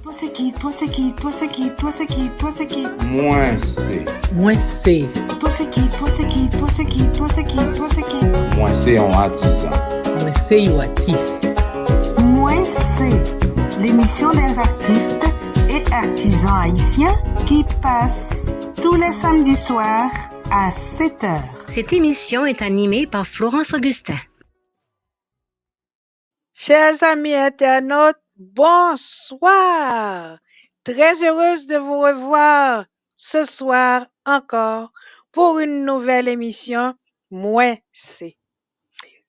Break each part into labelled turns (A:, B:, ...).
A: Toi c'est qui? Toi c'est qui? Toi c'est qui? Toi c'est qui? Toi c'est qui?
B: Moi c'est.
C: Moi c'est.
A: Toi c'est qui? Toi c'est qui? Toi c'est qui? Toi c'est qui? Toi c'est qui?
B: Moi c'est un artisan.
C: Moi c'est un artiste.
A: Moi c'est l'émission des artistes et artisans haïtiens qui passe tous les samedis soirs à 7h.
D: Cette émission est animée par Florence Augustin.
E: Chers amis internautes, bonsoir. Très heureuse de vous revoir ce soir encore pour une nouvelle émission Moi c'est.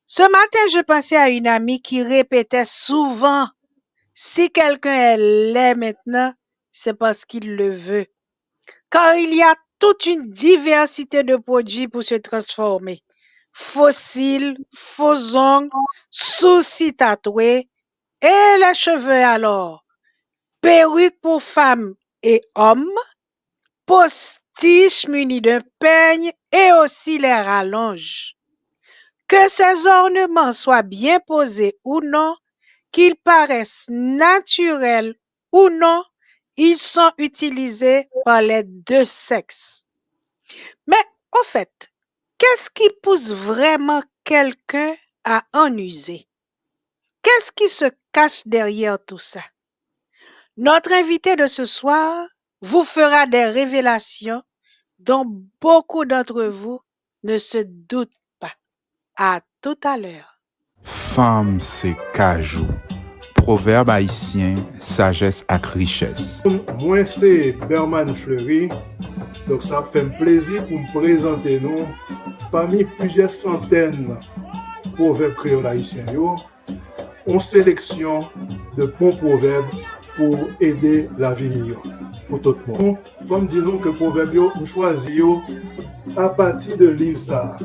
E: Ce matin, je pensais à une amie qui répétait souvent « Si quelqu'un l'est maintenant, c'est parce qu'il le veut ». Car il y a toute une diversité de produits pour se transformer. Fossiles, faux ongles, sourcils tatoués et les cheveux alors. Perruques pour femmes et hommes, postiches munis de peigne et aussi les rallonges. Que ces ornements soient bien posés ou non, qu'ils paraissent naturels ou non, ils sont utilisés par les deux sexes. Mais au fait, qu'est-ce qui pousse vraiment quelqu'un à en user? Qu'est-ce qui se cache derrière tout ça? Notre invité de ce soir vous fera des révélations dont beaucoup d'entre vous ne se doutent pas. À tout à l'heure.
F: Femme, c'est cajou. Proverbe haïtien, sagesse ak richesse.
G: Moi, c'est Berman Fleury. Donc, ça fait un plaisir pour me présenter nous parmi plusieurs centaines de proverbes créoles haïtiens. On sélection de bons proverbes pour aider la vie meilleure pour tout le monde. Il faut me dire que proverbes, on choisit à partir de livre ça.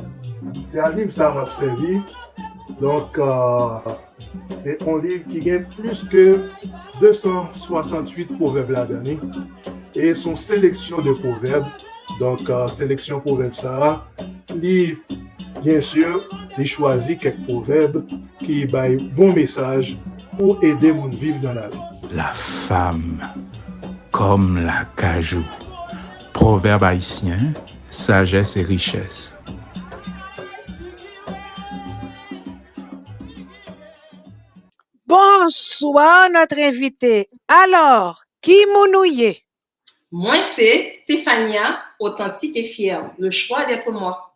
G: C'est un livre ça m'a servi. Donc, c'est un livre qui gagne plus que 268 proverbes là-dedans. Et son sélection de proverbes, donc sélection proverbes ça, livre, bien sûr, il choisit quelques proverbes qui baillent bon message pour aider mon vivre dans la vie.
F: La femme, comme la cajou. Proverbe haïtien, sagesse et richesse.
E: Bonsoir, notre invité. Alors, qui mounouye?
H: Moi, c'est Stéphania, authentique et fière. Le choix d'être moi.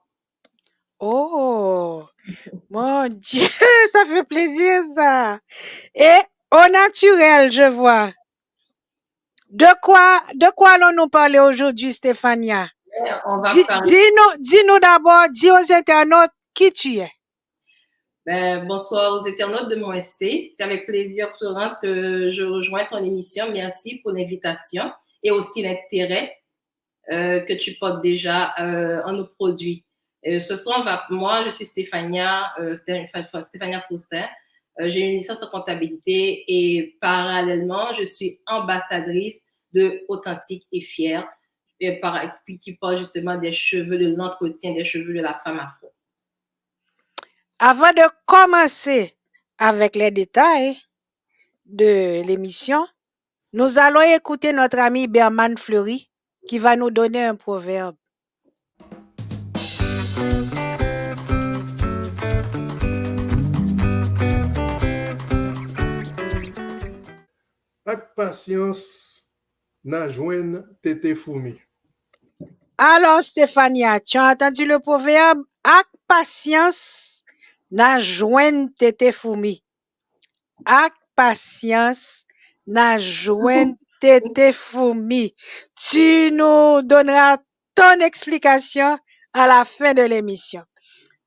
E: Oh, mon Dieu, ça fait plaisir ça. Et au naturel, je vois. De quoi allons-nous parler aujourd'hui, Stéphania?
H: On va parler.
E: Dis-nous d'abord, dis aux internautes qui tu es.
H: Bonsoir aux internautes de mon essai. C'est avec plaisir, Florence, que je rejoins ton émission. Merci pour l'invitation et aussi l'intérêt que tu portes déjà en nos produits. Ce soir, moi, je suis Stéphania Faustin. J'ai une licence en comptabilité et parallèlement, je suis ambassadrice de Authentique et Fière, qui porte justement des cheveux, de l'entretien des cheveux de la femme afro.
E: Avant de commencer avec les détails de l'émission, nous allons écouter notre ami Berman Fleury qui va nous donner un proverbe.
G: Avec patience, n'a joint tété fourmi.
E: Alors, Stéphania, tu as entendu le proverbe? Avec patience, n'a joint tété fourmi. Avec patience, n'a joint tété fourmi. Tu nous donneras ton explication à la fin de l'émission.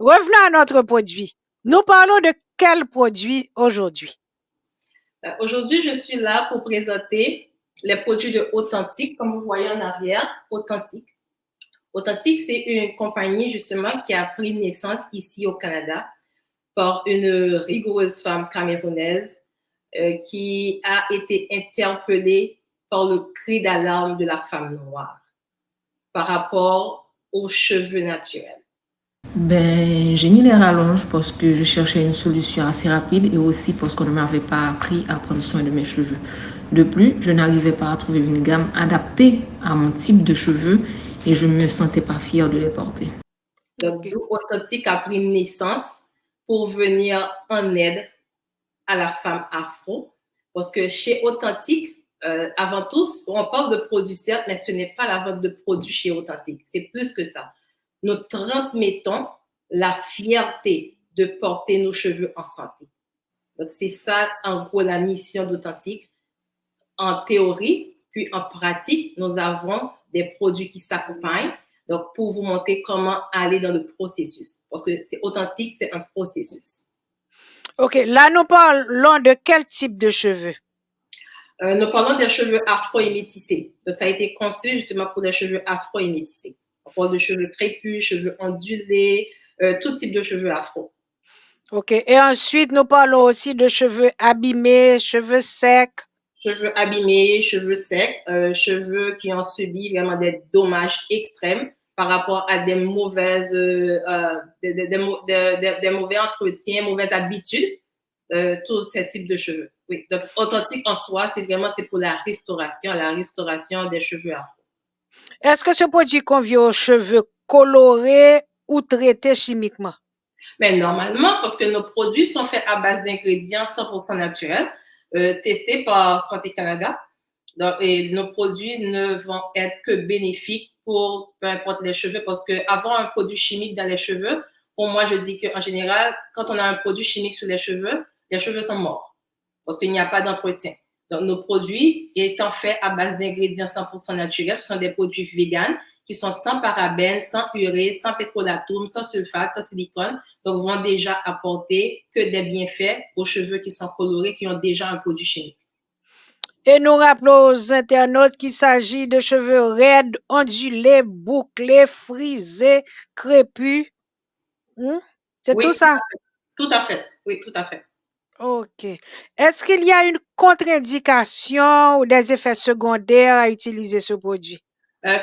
E: Revenons à notre produit. Nous parlons de quel produit aujourd'hui?
H: Aujourd'hui, je suis là pour présenter les produits de Authentique, comme vous voyez en arrière, Authentique. Authentique, c'est une compagnie justement qui a pris naissance ici au Canada par une rigoureuse femme camerounaise qui a été interpellée par le cri d'alarme de la femme noire par rapport aux cheveux naturels.
I: Ben, j'ai mis les rallonges parce que je cherchais une solution assez rapide et aussi parce qu'on ne m'avait pas appris à prendre soin de mes cheveux. De plus, je n'arrivais pas à trouver une gamme adaptée à mon type de cheveux et je ne me sentais pas fière de les porter.
H: Donc, Blue Authentique a pris naissance pour venir en aide à la femme afro. Parce que chez Authentique, avant tout, on parle de produits certes, mais ce n'est pas la vente de produits chez Authentique. C'est plus que ça. Nous transmettons la fierté de porter nos cheveux en santé. Donc, c'est ça, en gros, la mission d'Authentique. En théorie, puis en pratique, nous avons des produits qui s'accompagnent. Donc, pour vous montrer comment aller dans le processus. Parce que c'est authentique, c'est un processus.
E: OK. Là, nous parlons de quel type de cheveux?
H: Nous parlons des cheveux afro et métissés. Donc, ça a été conçu justement pour les cheveux afro et métissés. On parle de cheveux crépus, cheveux ondulés, tout type de cheveux afro.
E: OK. Et ensuite, nous parlons aussi de cheveux abîmés, cheveux secs.
H: Cheveux abîmés, cheveux secs, cheveux qui ont subi vraiment des dommages extrêmes par rapport à des mauvaises, des mauvais entretiens, mauvaises habitudes, tous ces types de cheveux. Oui. Donc, authentique en soi, c'est pour la restauration des cheveux afro.
E: Est-ce que ce produit convient aux cheveux colorés ou traités chimiquement?
H: Mais normalement, parce que nos produits sont faits à base d'ingrédients 100% naturels, testés par Santé Canada. Donc, et nos produits ne vont être que bénéfiques pour peu importe les cheveux, parce qu'avoir un produit chimique dans les cheveux, pour moi, je dis qu'en général, quand on a un produit chimique sur les cheveux sont morts parce qu'il n'y a pas d'entretien. Donc, nos produits étant faits à base d'ingrédients 100% naturels, ce sont des produits véganes qui sont sans parabènes, sans urée, sans pétrolatum, sans sulfate, sans silicone, donc vont déjà apporter que des bienfaits aux cheveux qui sont colorés, qui ont déjà un produit chimique.
E: Et nous rappelons aux internautes qu'il s'agit de cheveux raides, ondulés, bouclés, frisés, crépus. C'est
H: oui,
E: tout ça?
H: Tout à fait. Oui, tout à fait.
E: OK. Est-ce qu'il y a une contre-indication ou des effets secondaires à utiliser ce produit?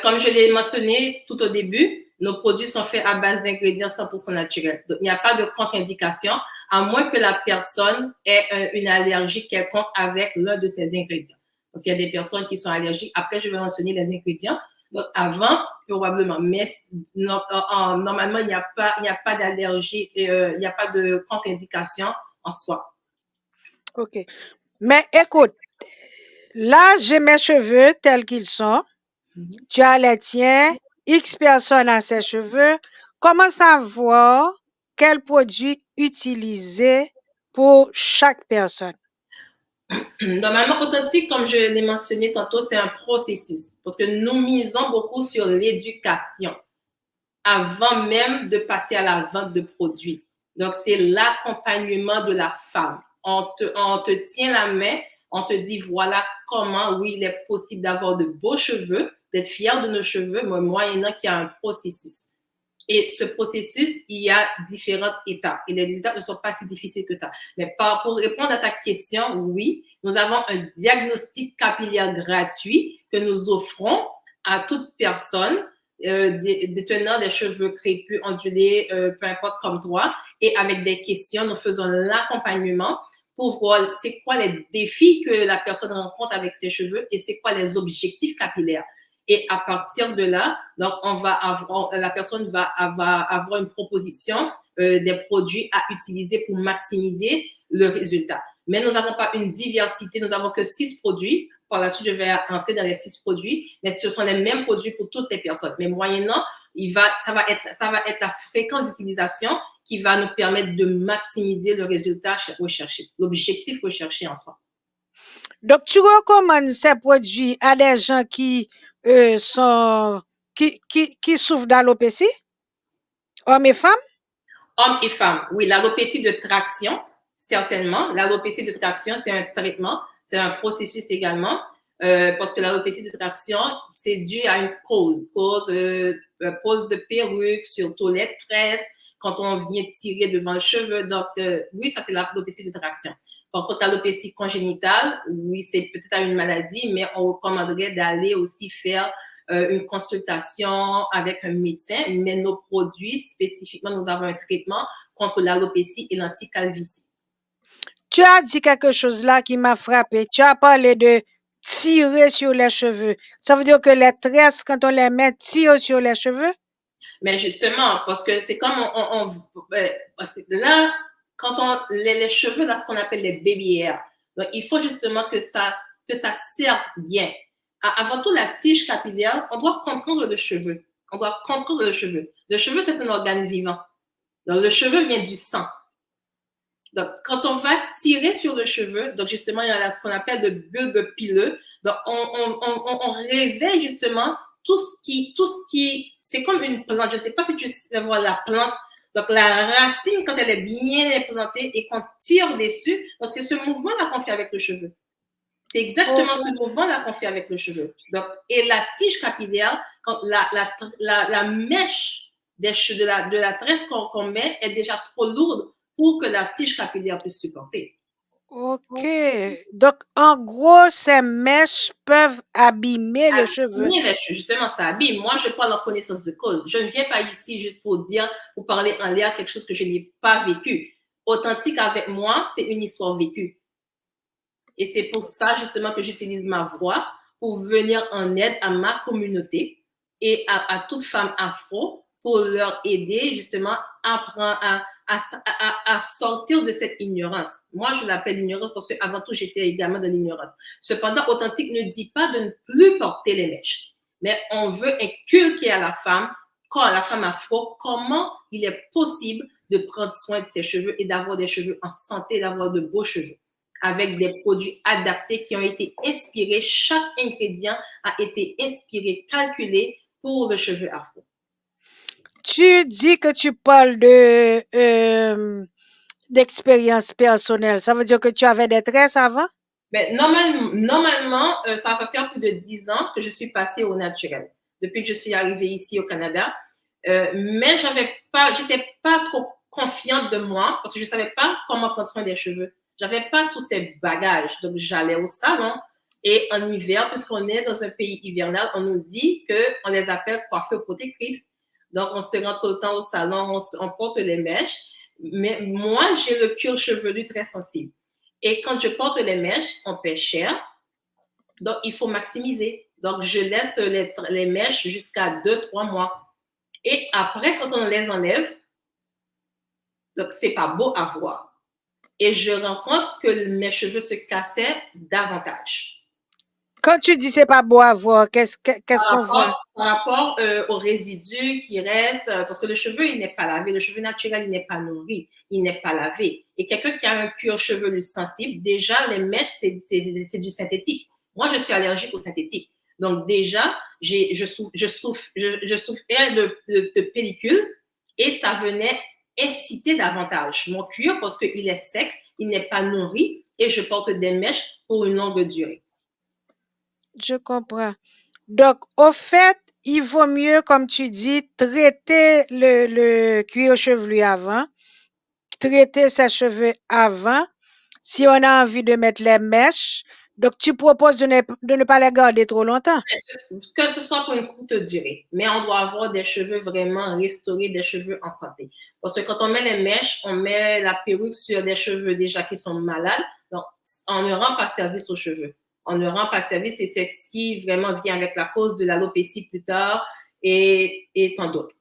H: Comme je l'ai mentionné tout au début, nos produits sont faits à base d'ingrédients 100% naturels. Donc, il n'y a pas de contre-indication, à moins que la personne ait une allergie quelconque avec l'un de ces ingrédients. Parce qu'il y a des personnes qui sont allergiques. Après, je vais mentionner les ingrédients. Donc, avant, probablement, mais normalement, il n'y a pas d'allergie, il n'y a pas de contre-indication en soi.
E: OK. Mais écoute, là, j'ai mes cheveux tels qu'ils sont. Tu as les tiens. X personnes a ses cheveux. Comment savoir quel produit utiliser pour chaque personne?
H: Normalement, authentique, comme je l'ai mentionné tantôt, c'est un processus. Parce que nous misons beaucoup sur l'éducation avant même de passer à la vente de produits. Donc, c'est l'accompagnement de la femme. On te tient la main, on te dit voilà comment, oui, il est possible d'avoir de beaux cheveux, d'être fier de nos cheveux, mais moyennant qu'il y a un processus. Et ce processus, il y a différentes étapes. Et les étapes ne sont pas si difficiles que ça. Mais pour répondre à ta question, oui, nous avons un diagnostic capillaire gratuit que nous offrons à toute personne détenant des cheveux crépus, ondulés, peu importe comme toi. Et avec des questions, nous faisons l'accompagnement pour voir c'est quoi les défis que la personne rencontre avec ses cheveux et c'est quoi les objectifs capillaires. Et à partir de là, donc la personne va avoir une proposition des produits à utiliser pour maximiser le résultat. Mais nous n'avons pas une diversité, nous n'avons que 6 produits. Par la suite, je vais entrer dans les 6 produits, mais ce sont les mêmes produits pour toutes les personnes. Mais moyennant, ça va être la fréquence d'utilisation qui va nous permettre de maximiser le résultat recherché, l'objectif recherché en soi.
E: Donc, tu recommandes ces produits à des gens qui souffrent d'alopécie? Hommes et femmes?
H: Hommes et femmes, oui. L'alopécie de traction, certainement. L'alopécie de traction, c'est un traitement, c'est un processus également. Parce que l'alopécie de traction, c'est dû à une cause pose de perruque, surtout les tresses, quand on vient tirer devant le cheveu. Donc, oui, ça, c'est l'alopécie de traction. Par contre, l'alopécie congénitale, oui, c'est peut-être une maladie, mais on recommanderait d'aller aussi faire une consultation avec un médecin, mais nos produits, spécifiquement, nous avons un traitement contre l'alopécie et l'anticalvitie.
E: Tu as dit quelque chose là qui m'a frappé. Tu as parlé de tirer sur les cheveux. Ça veut dire que les tresses, quand on les met, tirent sur les cheveux?
H: Mais justement, parce que c'est comme là, quand les cheveux, là, ce qu'on appelle les baby hair. Donc, il faut justement que ça serve bien. Avant tout, la tige capillaire, on doit comprendre le cheveu. On doit comprendre le cheveu. Le cheveu, c'est un organe vivant. Donc, le cheveu vient du sang. Donc, quand on va tirer sur le cheveu, donc justement, il y a ce qu'on appelle le bulbe pileux. Donc, on réveille justement tout ce qui, c'est comme une plante. Je ne sais pas si tu sais voir la plante. Donc, la racine, quand elle est bien implantée et qu'on tire dessus, donc c'est ce mouvement-là qu'on fait avec le cheveu. C'est exactement ce mouvement-là qu'on fait avec le cheveu. Donc, et la tige capillaire, quand la mèche de la tresse qu'on met est déjà trop lourde pour que la tige capillaire puisse supporter.
E: OK. Donc, en gros, ces mèches peuvent abîmer le cheveu.
H: Justement, ça abîme. Moi, je parle en connaissance de cause. Je ne viens pas ici juste pour parler en l'air quelque chose que je n'ai pas vécu. Authentique avec moi, c'est une histoire vécue. Et c'est pour ça, justement, que j'utilise ma voix pour venir en aide à ma communauté et à toute femme afro pour leur aider, justement, à sortir de cette ignorance. Moi, je l'appelle ignorance parce qu'avant tout, j'étais également dans l'ignorance. Cependant, Authentique ne dit pas de ne plus porter les mèches, mais on veut inculquer à la femme afro, comment il est possible de prendre soin de ses cheveux et d'avoir des cheveux en santé, d'avoir de beaux cheveux avec des produits adaptés qui ont été inspirés. Chaque ingrédient a été inspiré, calculé pour le cheveu afro.
E: Tu dis que tu parles d'expérience personnelle. Ça veut dire que tu avais des tresses avant?
H: Mais normalement, ça va faire plus de 10 ans que je suis passée au naturel, depuis que je suis arrivée ici au Canada. Mais j'étais pas trop confiante de moi parce que je savais pas comment prendre soin des cheveux. J'avais pas tous ces bagages. Donc, j'allais au salon et en hiver, puisqu'on est dans un pays hivernal, on nous dit qu'on les appelle coiffeurs protectrices. Donc, on se rend tout le temps au salon, on porte les mèches. Mais moi, j'ai le cuir chevelu très sensible. Et quand je porte les mèches, on paie cher. Donc, il faut maximiser. Donc, je laisse les mèches jusqu'à 2-3 mois. Et après, quand on les enlève, donc, c'est pas beau à voir. Et je rends compte que mes cheveux se cassaient davantage.
E: Quand tu dis c'est pas beau à voir, qu'est-ce qu'on voit?
H: Par rapport aux résidus qui restent, parce que le cheveu, il n'est pas lavé. Le cheveu naturel, il n'est pas nourri. Il n'est pas lavé. Et quelqu'un qui a un cuir chevelu sensible, déjà, les mèches, c'est du synthétique. Moi, je suis allergique au synthétique. Donc, déjà, je souffrais de pellicule et ça venait inciter davantage mon cuir parce qu'il est sec, il n'est pas nourri et je porte des mèches pour une longue durée.
E: Je comprends. Donc, au fait, il vaut mieux, comme tu dis, traiter le cuir chevelu avant, traiter ses cheveux avant, si on a envie de mettre les mèches. Donc, tu proposes de ne pas les garder trop longtemps.
H: Que ce soit pour une courte durée, mais on doit avoir des cheveux vraiment restaurés, des cheveux en santé. Parce que quand on met les mèches, on met la perruque sur des cheveux déjà qui sont malades. Donc, on ne rend pas service aux cheveux. On ne rend pas service et c'est ce qui vraiment vient avec la cause de l'alopécie plus tard et tant d'autres.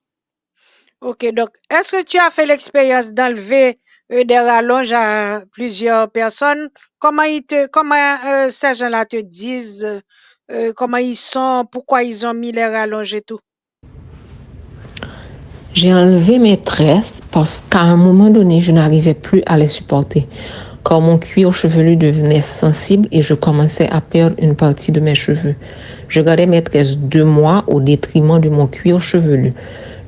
E: OK. Donc, est-ce que tu as fait l'expérience d'enlever des rallonges à plusieurs personnes? Comment ces gens-là te disent comment ils sont, pourquoi ils ont mis les rallonges et tout?
I: J'ai enlevé mes tresses parce qu'à un moment donné, je n'arrivais plus à les supporter. Quand mon cuir chevelu devenait sensible et je commençais à perdre une partie de mes cheveux. Je gardais mes tresses 2 mois au détriment de mon cuir chevelu.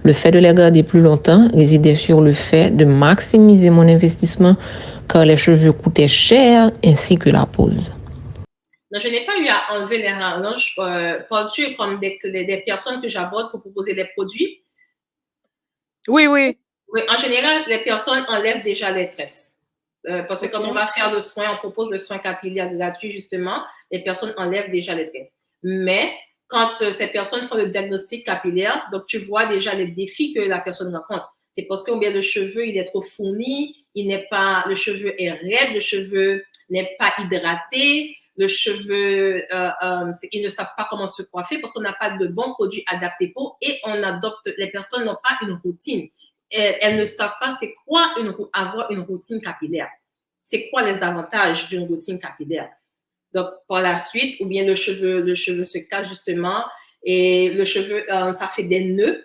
I: Le fait de les garder plus longtemps résidait sur le fait de maximiser mon investissement car les cheveux coûtaient cher ainsi que la pose.
H: Non, je n'ai pas eu à enlever les rallonges. Penses-tu comme des personnes que j'aborde pour proposer des produits?
E: Oui, oui.
H: Oui, en général, les personnes enlèvent déjà les tresses. Parce que quand on va faire le soin, on propose le soin capillaire gratuit, justement, les personnes enlèvent déjà les tresses. Mais quand ces personnes font le diagnostic capillaire, donc tu vois déjà les défis que la personne rencontre. C'est parce que bien le cheveu, il est trop fourni, le cheveu est raide, le cheveu n'est pas hydraté, le cheveu, ils ne savent pas comment se coiffer parce qu'on n'a pas de bons produits adaptés pour, et les personnes n'ont pas une routine. Elles ne savent pas c'est quoi avoir une routine capillaire. C'est quoi les avantages d'une routine capillaire. Donc, par la suite, ou bien le cheveu se casse justement, et le cheveu, ça fait des nœuds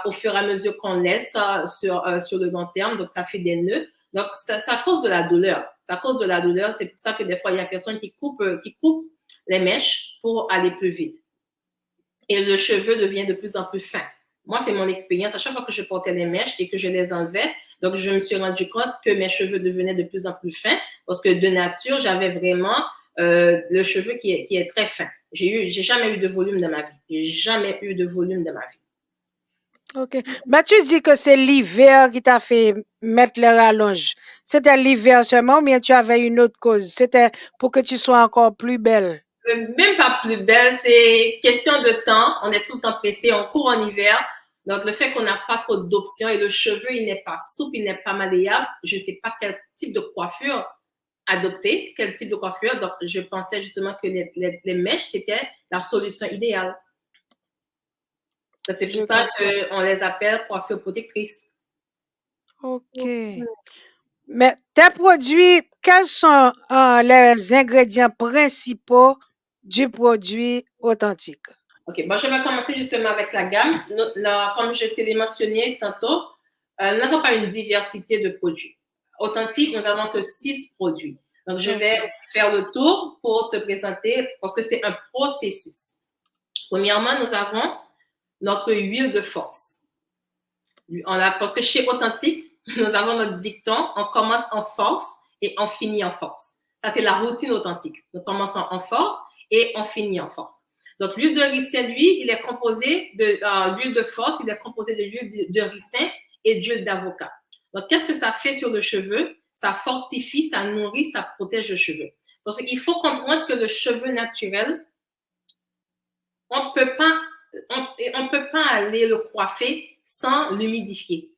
H: au fur et à mesure qu'on laisse sur le long terme, donc ça fait des nœuds. Donc, ça cause de la douleur. Ça cause de la douleur. C'est pour ça que des fois, il y a personne qui coupe les mèches pour aller plus vite. Et le cheveu devient de plus en plus fin. Moi, c'est mon expérience. À chaque fois que je portais les mèches et que je les enlevais, donc je me suis rendu compte que mes cheveux devenaient de plus en plus fins parce que de nature, j'avais vraiment le cheveu qui est très fin. J'ai jamais eu de volume dans ma vie. J'ai jamais eu de volume dans ma vie.
E: OK. Mais tu dis que c'est l'hiver qui t'a fait mettre les rallonges. C'était l'hiver seulement ou bien tu avais une autre cause? C'était pour que tu sois encore plus belle?
H: Même pas plus belle, c'est question de temps. On est tout le temps pressé, on court en hiver. Donc, le fait qu'on n'a pas trop d'options et le cheveu, il n'est pas souple, il n'est pas malléable, je ne sais pas quel type de coiffure adopter, quel type de coiffure. Donc, je pensais justement que les mèches, c'était la solution idéale. C'est pour ça qu'on les appelle coiffures protectrices.
E: OK. Mais tes produits, quels sont les ingrédients principaux du produit authentique?
H: OK. Bon, je vais commencer justement avec la gamme. Comme je te l'ai mentionné tantôt, nous n'avons pas une diversité de produits. Authentique, nous n'avons que 6 produits. Donc, je vais faire le tour pour te présenter parce que c'est un processus. Premièrement, nous avons notre huile de force. Parce que chez Authentique, nous avons notre dicton, on commence en force et on finit en force. Ça, c'est la routine authentique. Nous commençons en force et on finit en force. Donc, l'huile de ricin, lui, il est composé l'huile de force, il est composé de l'huile de ricin et d'huile d'avocat. Donc, qu'est-ce que ça fait sur le cheveu? Ça fortifie, ça nourrit, ça protège le cheveu. Parce qu'il faut comprendre que le cheveu naturel, on ne peut pas aller le coiffer sans l'humidifier.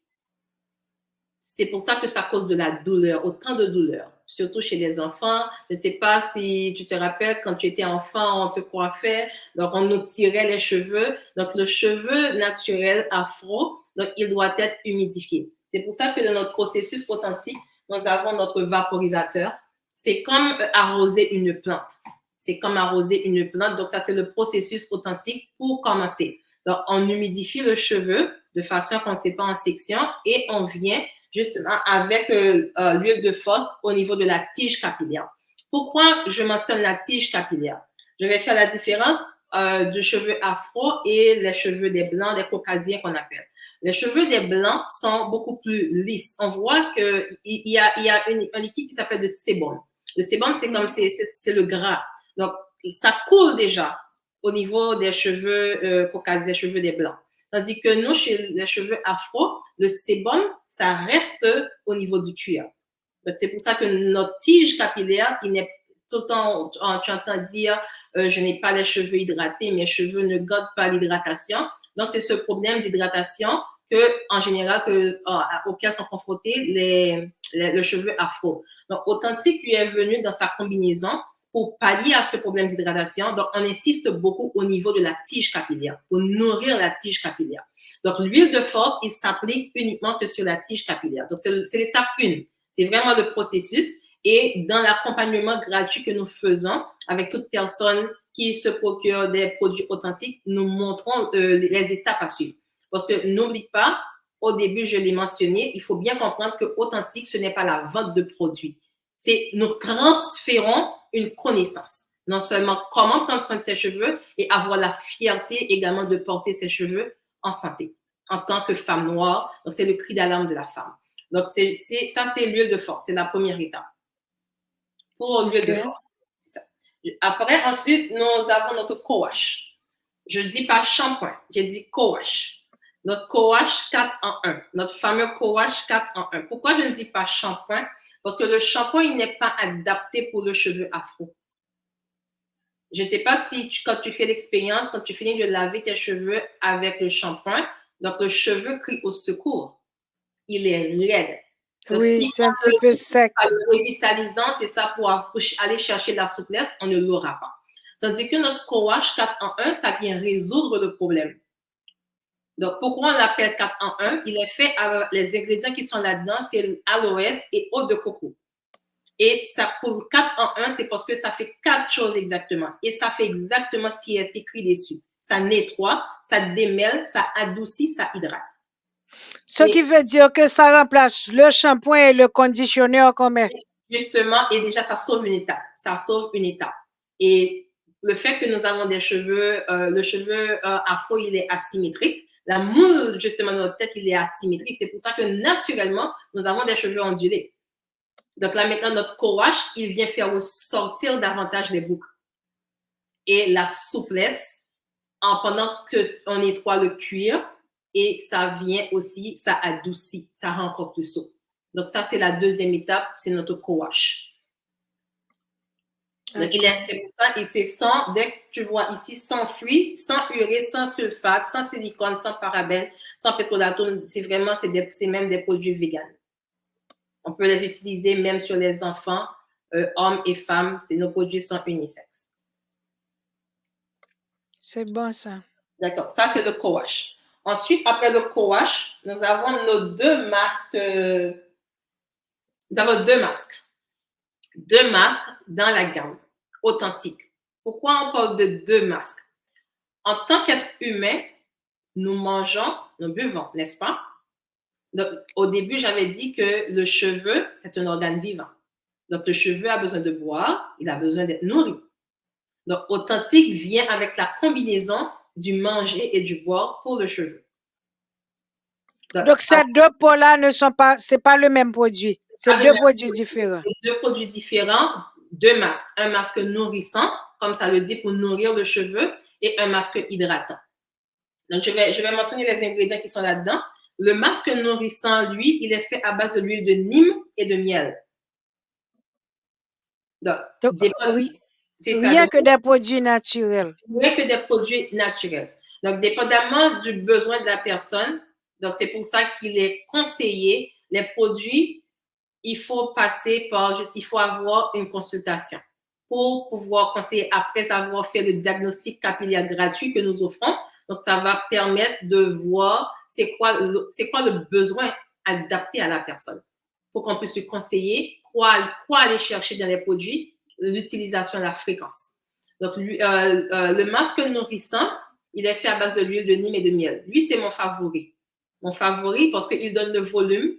H: C'est pour ça que ça cause de la douleur, autant de douleur, surtout chez les enfants. Je ne sais pas si tu te rappelles, quand tu étais enfant, on te coiffait, donc on nous tirait les cheveux. Donc, le cheveu naturel afro, donc il doit être humidifié. C'est pour ça que dans notre processus authentique, nous avons notre vaporisateur. C'est comme arroser une plante. C'est comme arroser une plante. Donc, ça, c'est le processus authentique pour commencer. Donc, on humidifie le cheveu de façon qu'on ne sait pas en section et on vient justement avec l'huile de force au niveau de la tige capillaire. Pourquoi je mentionne la tige capillaire? Je vais faire la différence du cheveu afro et les cheveux des blancs, des caucasiens qu'on appelle. Les cheveux des blancs sont beaucoup plus lisses. On voit qu'il y a un liquide qui s'appelle le sébum. Le sébum, c'est comme c'est le gras. Donc, ça coule déjà au niveau des cheveux caucasiens, des cheveux des blancs. Tandis que nous, chez les cheveux afro, le sébum, ça reste au niveau du cuir. Donc, c'est pour ça que notre tige capillaire, il n'est tout le temps, tu entends dire, je n'ai pas les cheveux hydratés, mes cheveux ne gardent pas l'hydratation. Donc, c'est ce problème d'hydratation en général, auquel sont confrontés les cheveux afro. Donc, Authentique lui est venu dans sa combinaison pour pallier à ce problème d'hydratation. Donc, on insiste beaucoup au niveau de la tige capillaire, pour nourrir la tige capillaire. Donc, l'huile de force, il s'applique uniquement que sur la tige capillaire. Donc, c'est l'étape 1. C'est vraiment le processus. Et dans l'accompagnement gratuit que nous faisons avec toute personne qui se procure des produits authentiques, nous montrons les étapes à suivre. Parce que n'oublie pas, au début, je l'ai mentionné, il faut bien comprendre que Authentique, ce n'est pas la vente de produits. Nous transférons une connaissance. Non seulement comment prendre soin de ses cheveux et avoir la fierté également de porter ses cheveux en santé, en tant que femme noire. Donc, c'est le cri d'alarme de la femme. Donc, ça, c'est l'huile de force. C'est la première étape. Pour l'huile de force. C'est ça. Après, ensuite, nous avons notre co-wash. Je ne dis pas shampoing, j'ai dit co-wash. Notre co-wash 4 en 1. Notre fameux co-wash 4 en 1. Pourquoi je ne dis pas shampoing? Parce que le shampoing, il n'est pas adapté pour le cheveu afro. Je ne sais pas si quand tu fais l'expérience, quand tu finis de laver tes cheveux avec le shampoing, donc le cheveu crie au secours. Il est raide. Donc,
E: Oui,
H: si
E: c'est un petit peu sec.
H: le revitalisant, c'est ça pour aller chercher la souplesse, on ne l'aura pas. Tandis que notre co-wash 4 en 1, ça vient résoudre le problème. Donc, pourquoi on l'appelle 4 en 1? Il est fait avec les ingrédients qui sont là-dedans, c'est l'aloès et eau de coco. Et ça, pour 4 en 1, c'est parce que ça fait 4 choses exactement. Et ça fait exactement ce qui est écrit dessus. Ça nettoie, ça démêle, ça adoucit, ça hydrate.
E: Ce qui veut dire que ça remplace le shampoing et le conditionneur qu'on met.
H: Justement, et déjà, ça sauve une étape. Ça sauve une étape. Et le fait que nous avons des cheveux, le cheveu afro, il est asymétrique. La moule, justement, de notre tête, il est asymétrique. C'est pour ça que, naturellement, nous avons des cheveux ondulés. Donc là, maintenant, notre co-wash, il vient faire ressortir davantage les boucles. Et la souplesse, pendant qu'on nettoie le cuir, et ça vient aussi, ça adoucit, ça rend encore plus souple. Donc ça, c'est la deuxième étape, c'est notre co-wash. Donc, c'est pour ça, et c'est sans, dès que tu vois ici, sans fluide, sans urée, sans sulfate, sans silicone, sans parabènes, sans pétrolatone, c'est vraiment, c'est même des produits véganes. On peut les utiliser même sur les enfants, hommes et femmes. Nos produits sont unisexes.
E: C'est bon, ça.
H: D'accord. Ça, c'est le co-wash. Ensuite, après le co-wash, nous avons nos deux masques. Nous avons deux masques. Deux masques dans la gamme authentique. Pourquoi on parle de deux masques? En tant qu'être humain, nous mangeons, nous buvons, n'est-ce pas? Donc, au début, j'avais dit que le cheveu est un organe vivant. Donc, le cheveu a besoin de boire, il a besoin d'être nourri. Donc, authentique vient avec la combinaison du manger et du boire pour le cheveu.
E: Donc ces deux pots-là ne sont pas, c'est pas le même produit. C'est deux produits différents.
H: Deux produits différents, deux masques. Un masque nourrissant, comme ça le dit, pour nourrir le cheveu, et un masque hydratant. Donc, je vais mentionner les ingrédients qui sont là-dedans. Le masque nourrissant, lui, il est fait à base de l'huile de Nîmes et de miel. Donc
E: oui, rien que des produits naturels.
H: Rien que des produits naturels. Donc, dépendamment du besoin de la personne, donc c'est pour ça qu'il est conseillé, les produits, il faut avoir une consultation pour pouvoir conseiller après avoir fait le diagnostic capillaire gratuit que nous offrons. Donc, ça va permettre de voir c'est quoi le besoin adapté à la personne pour qu'on puisse lui conseiller quoi aller chercher dans les produits, l'utilisation et la fréquence. Donc, le masque nourrissant, il est fait à base de l'huile de Nîmes et de miel. Lui, c'est mon favori. Mon favori parce qu'il donne le volume.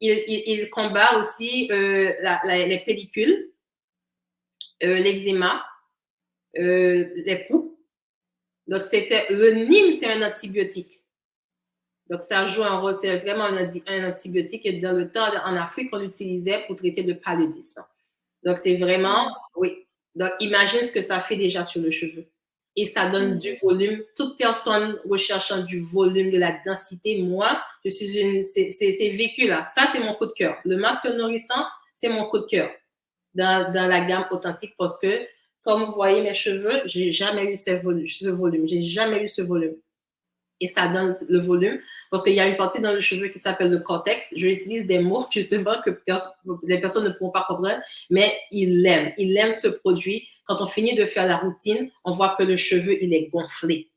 H: Il combat aussi les pellicules, l'eczéma, les poux. Donc, le Nîmes, c'est un antibiotique. Donc, ça joue un rôle, c'est vraiment un antibiotique. Et dans le temps, en Afrique, on l'utilisait pour traiter le paludisme. Donc, c'est vraiment, oui. Donc, imagine ce que ça fait déjà sur le cheveu. Et ça donne du volume. Toute personne recherchant du volume, de la densité, moi, je suis c'est vécu là. Ça, c'est mon coup de cœur. Le masque nourrissant, c'est mon coup de cœur dans la gamme authentique parce que, comme vous voyez mes cheveux, j'ai jamais eu ce volume. J'ai jamais eu ce volume. Et ça donne le volume parce qu'il y a une partie dans le cheveu qui s'appelle le cortex. Je utilise des mots justement que les personnes ne pourront pas comprendre, mais il aime ce produit. Quand on finit de faire la routine, on voit que le cheveu, il est gonflé.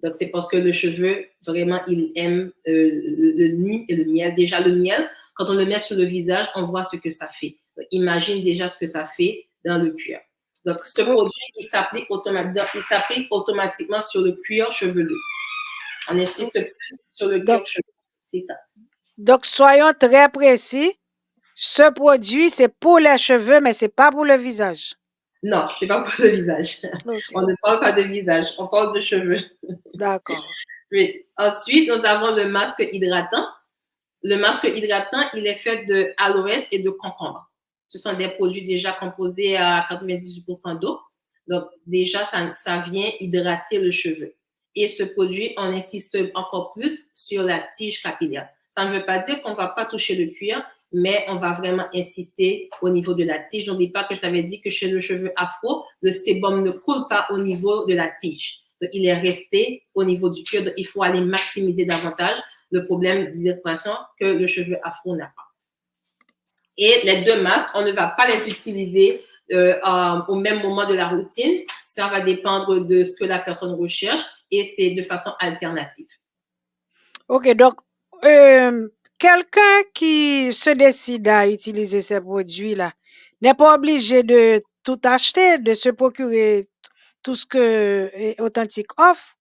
H: Donc, c'est parce que le cheveu, vraiment, il aime le Nîmes et le miel. Déjà, le miel, quand on le met sur le visage, on voit ce que ça fait. Donc, imagine déjà ce que ça fait dans le cuir. Donc, ce produit, il s'applique automatiquement sur le cuir chevelu. On insiste plus sur le cuir chevelu. C'est ça.
E: Donc, soyons très précis. Ce produit, c'est pour les cheveux, mais c'est pas pour le visage.
H: Non, c'est pas pour le visage. Okay. On ne parle pas de visage, on parle de cheveux.
E: D'accord.
H: Oui. Ensuite, nous avons le masque hydratant. Le masque hydratant, il est fait de aloès et de concombre. Ce sont des produits déjà composés à 98% d'eau. Donc, déjà, ça vient hydrater le cheveu. Et ce produit, on insiste encore plus sur la tige capillaire. Ça ne veut pas dire qu'on ne va pas toucher le cuir, mais on va vraiment insister au niveau de la tige. N'oublie pas que je t'avais dit que chez le cheveu afro, le sébum ne coule pas au niveau de la tige. Donc, il est resté au niveau du cuir. Donc, il faut aller maximiser davantage le problème d'hydratation que le cheveu afro n'a pas. Et les deux masques, on ne va pas les utiliser au même moment de la routine. Ça va dépendre de ce que la personne recherche et c'est de façon alternative.
E: OK, donc, quelqu'un qui se décide à utiliser ces produits-là n'est pas obligé de tout acheter, de se procurer tout ce que Authentique offre.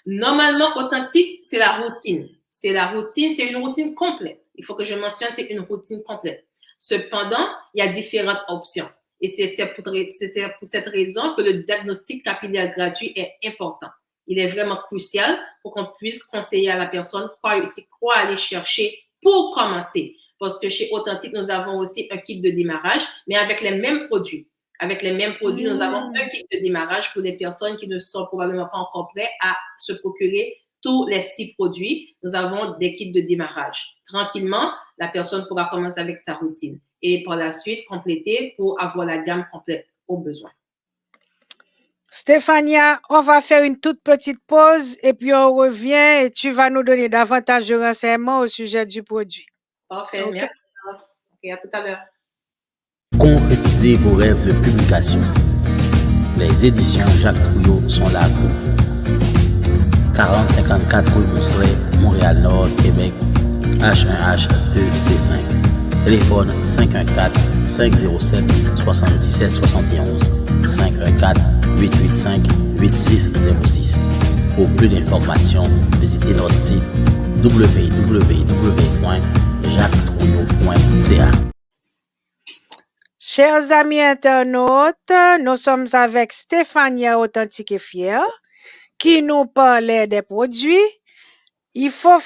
H: Normalement, Authentique, c'est la routine. C'est la routine, c'est une routine complète. Il faut que je mentionne, c'est une routine complète. Cependant, il y a différentes options. Et c'est pour cette raison que le diagnostic capillaire gratuit est important. Il est vraiment crucial pour qu'on puisse conseiller à la personne quoi aller chercher pour commencer. Parce que chez Authentique, nous avons aussi un kit de démarrage, mais avec les mêmes produits. Avec les mêmes produits, nous avons un kit de démarrage pour des personnes qui ne sont probablement pas encore prêtes à se procurer tous les 6 produits. Nous avons des kits de démarrage. Tranquillement, la personne pourra commencer avec sa routine et par la suite compléter pour avoir la gamme complète au besoin.
E: Stéphania, on va faire une toute petite pause et puis on revient et tu vas nous donner davantage de renseignements au sujet du produit.
H: Parfait, okay. Merci. Ok, à tout à l'heure.
J: Concrétisez vos rêves de publication. Les éditions Jacques Trouillot sont là pour vous. 4054 rue Mousselet, Montréal-Nord, Québec, H1H2C5. Téléphone 514-507-7771. 514-885-8606. Pour plus d'informations, visitez notre site www.jacquestrouillot.ca.
E: Chers amis internautes, nous sommes avec Stéphania Authentique et Fière qui nous parlait des produits. Il faut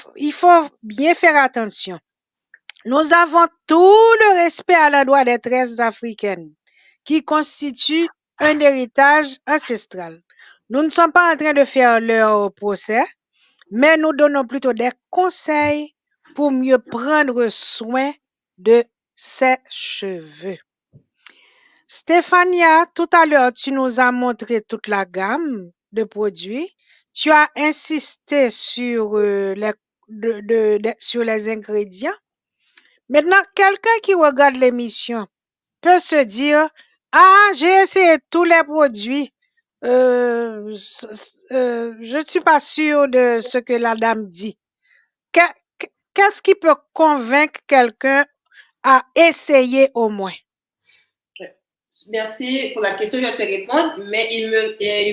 E: bien faire attention. Nous avons tout le respect à l'endroit des tresses africaines qui constituent un héritage ancestral. Nous ne sommes pas en train de faire leur procès, mais nous donnons plutôt des conseils pour mieux prendre soin de ses cheveux. Stéphania, tout à l'heure, tu nous as montré toute la gamme de produits. Tu as insisté sur sur les ingrédients. Maintenant, quelqu'un qui regarde l'émission peut se dire, ah, j'ai essayé tous les produits. Je ne suis pas sûre de ce que la dame dit. Qu'est-ce qui peut convaincre quelqu'un à essayer au moins?
H: Merci pour la question, je vais te répondre, mais il